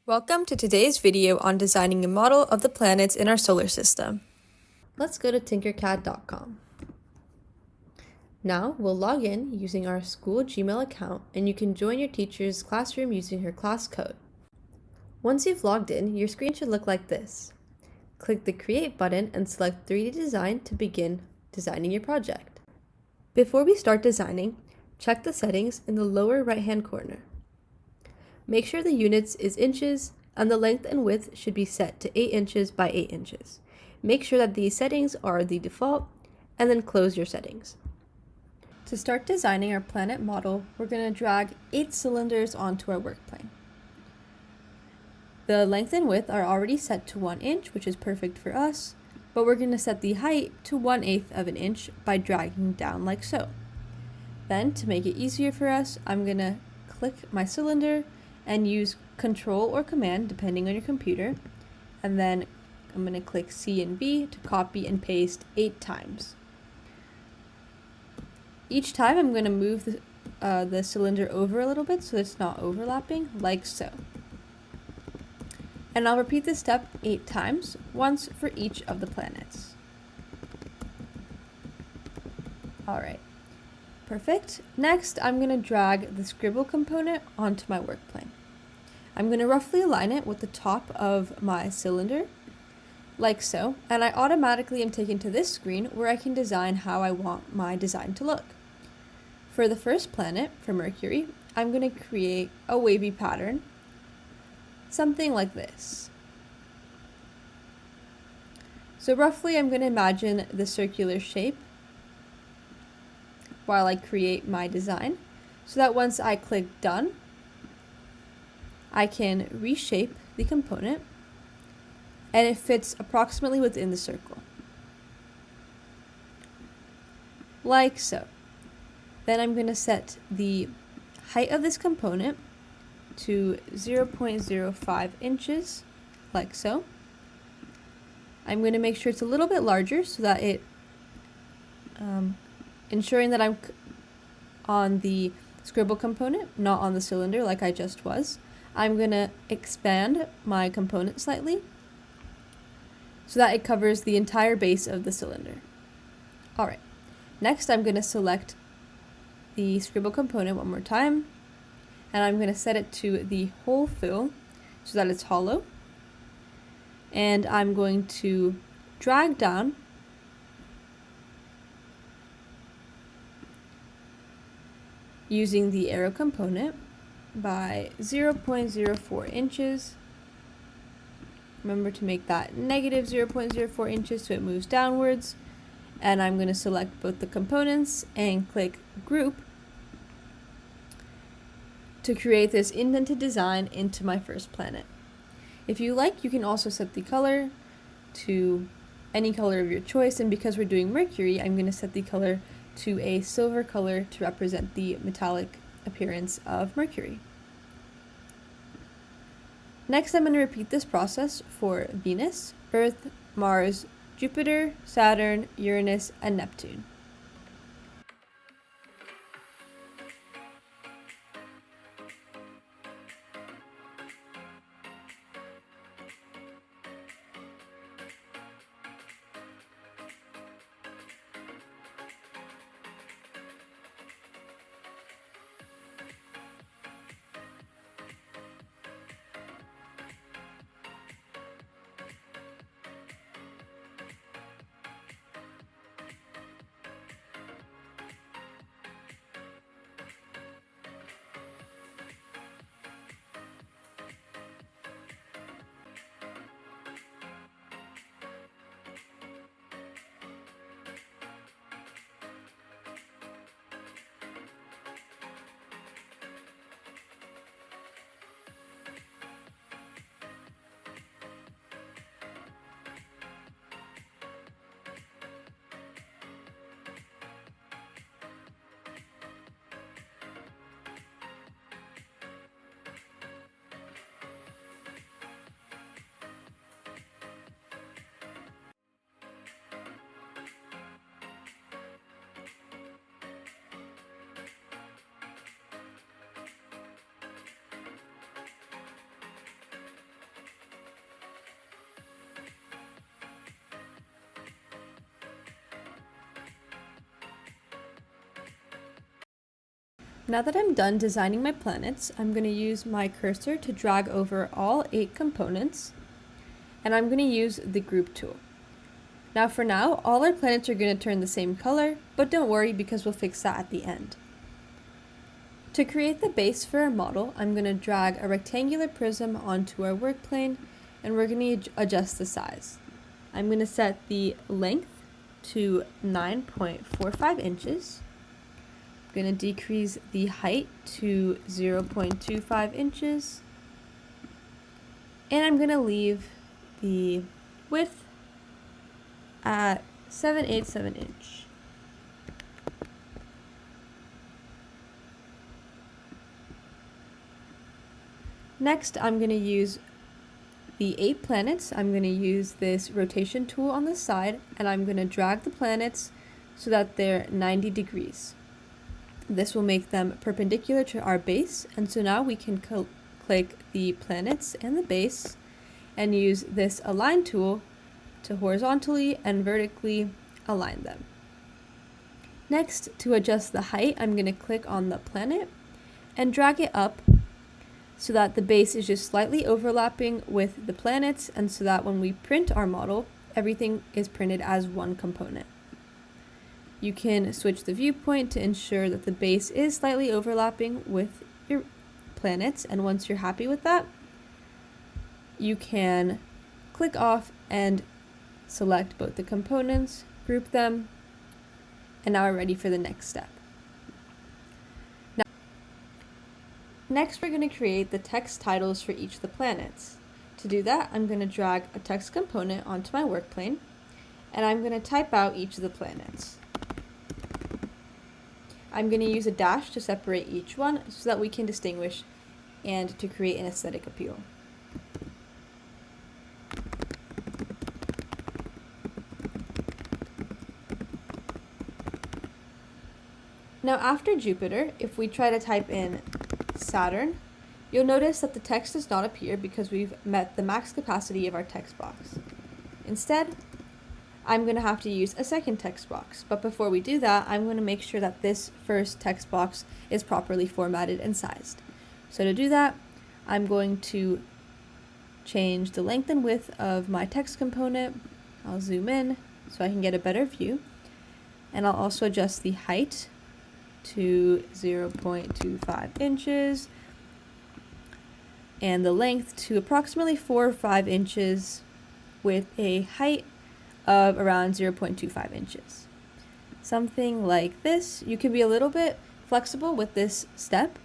Welcome to today's video on designing a model of the planets in our solar system. Let's go to tinkercad.com. Now we'll log in using our school Gmail account, and you can join your teacher's classroom using her class code. Once you've logged in, your screen should look like this. Click the Create button and select 3D Design to begin designing your project. Before we start designing, check the settings in the lower right-hand corner. Make sure the units is inches, and the length and width should be set to 8 inches by 8 inches. Make sure that these settings are the default, and then close your settings. To start designing our planet model, we're going to drag 8 cylinders onto our work plane. The length and width are already set to 1 inch, which is perfect for us, but we're going to set the height to 1/8 of an inch by dragging down like so. Then, to make it easier for us, I'm going to click my cylinder and use Control or Command depending on your computer, and then I'm going to click C and V to copy and paste 8 times. Each time I'm going to move the cylinder over a little bit so it's not overlapping, like so. And I'll repeat this step 8 times, once for each of the planets. Alright, perfect. Next, I'm going to drag the scribble component onto my work plane. I'm going to roughly align it with the top of my cylinder, like so, and I automatically am taken to this screen where I can design how I want my design to look. For the first planet, for Mercury, I'm going to create a wavy pattern, something like this. So roughly I'm going to imagine the circular shape while I create my design, so that once I click Done, I can reshape the component and it fits approximately within the circle. Like so. Then I'm going to set the height of this component to 0.05 inches, like so. I'm going to make sure it's a little bit larger so that it, ensuring that I'm on the scribble component, not on the cylinder like I just was. I'm going to expand my component slightly so that it covers the entire base of the cylinder. Alright, next I'm going to select the scribble component one more time, and I'm going to set it to the whole fill so that it's hollow, and I'm going to drag down using the arrow component by 0.04 inches. Remember to make that negative 0.04 inches so it moves downwards. And I'm going to select both the components and click Group to create this indented design into my first planet. If you like, you can also set the color to any color of your choice, and because we're doing Mercury, I'm going to set the color to a silver color to represent the metallic appearance of Mercury. Next, I'm going to repeat this process for Venus, Earth, Mars, Jupiter, Saturn, Uranus, and Neptune. Now that I'm done designing my planets, I'm going to use my cursor to drag over all 8 components, and I'm going to use the group tool. Now for now, all our planets are going to turn the same color, but don't worry because we'll fix that at the end. To create the base for our model, I'm going to drag a rectangular prism onto our work plane, and we're going to adjust the size. I'm going to set the length to 9.45 inches. I'm going to decrease the height to 0.25 inches. And I'm going to leave the width at 7/8 of an inch. Next, I'm going to use the 8 planets. I'm going to use this rotation tool on the side, and I'm going to drag the planets so that they're 90 degrees. This will make them perpendicular to our base, and so now we can click the planets and the base and use this align tool to horizontally and vertically align them. Next, to adjust the height, I'm going to click on the planet and drag it up so that the base is just slightly overlapping with the planets, and so that when we print our model, everything is printed as one component. You can switch the viewpoint to ensure that the base is slightly overlapping with your planets, and once you're happy with that, you can click off and select both the components, group them, and now we're ready for the next step. Next, we're going to create the text titles for each of the planets. To do that, I'm going to drag a text component onto my work plane, and I'm going to type out each of the planets. I'm going to use a dash to separate each one so that we can distinguish and to create an aesthetic appeal. Now after Jupiter, if we try to type in Saturn, you'll notice that the text does not appear because we've met the max capacity of our text box. Instead, I'm going to have to use a second text box, but before we do that, I'm going to make sure that this first text box is properly formatted and sized. So to do that, I'm going to change the length and width of my text component. I'll zoom in so I can get a better view, and I'll also adjust the height to 0.25 inches and the length to approximately 4 or 5 inches with a height of around 0.25 inches. Something like this. You can be a little bit flexible with this step,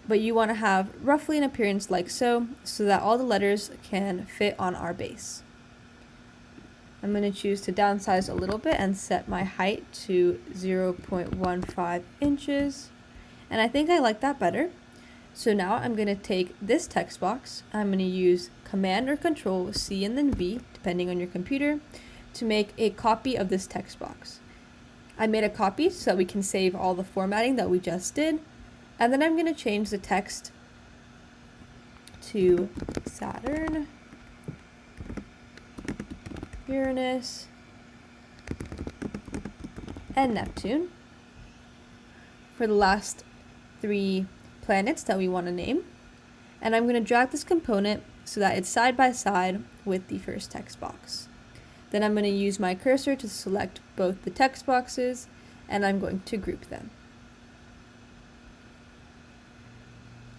but you want to have roughly an appearance like so that all the letters can fit on our base. I'm going to choose to downsize a little bit and set my height to 0.15 inches, and I think I like that better. So now I'm going to take this text box, I'm going to use Command or Control C and then V, depending on your computer, to make a copy of this text box. I made a copy so that we can save all the formatting that we just did, and then I'm going to change the text to Saturn, Uranus, and Neptune for the last 3 planets that we want to name. And I'm going to drag this component so that it's side by side with the first text box. Then I'm going to use my cursor to select both the text boxes, and I'm going to group them.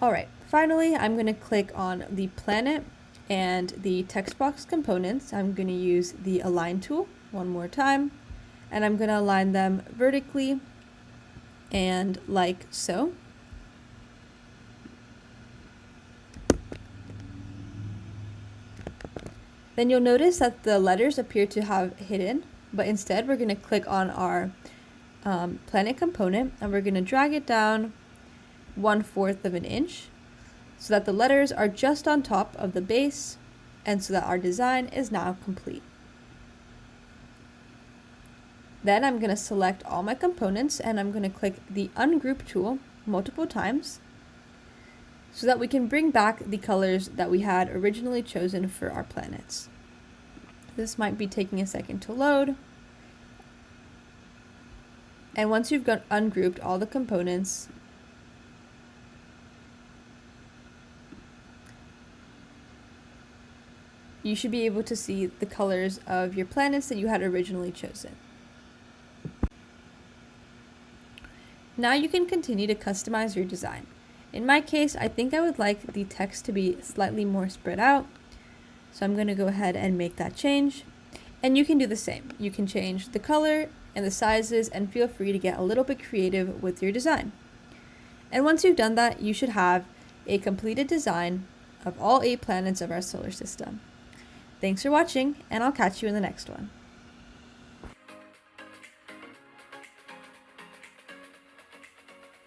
Alright, finally I'm going to click on the planet and the text box components. I'm going to use the align tool one more time, and I'm going to align them vertically and like so. Then you'll notice that the letters appear to have hidden, but instead we're going to click on our planet component, and we're going to drag it down 1/4 of an inch so that the letters are just on top of the base, and so that our design is now complete. Then I'm going to select all my components, and I'm going to click the ungroup tool multiple times so that we can bring back the colors that we had originally chosen for our planets. This might be taking a second to load. And once you've ungrouped all the components, you should be able to see the colors of your planets that you had originally chosen. Now you can continue to customize your design. In my case, I think I would like the text to be slightly more spread out, so I'm going to go ahead and make that change. And you can do the same. You can change the color and the sizes, and feel free to get a little bit creative with your design. And once you've done that, you should have a completed design of all 8 planets of our solar system. Thanks for watching, and I'll catch you in the next one.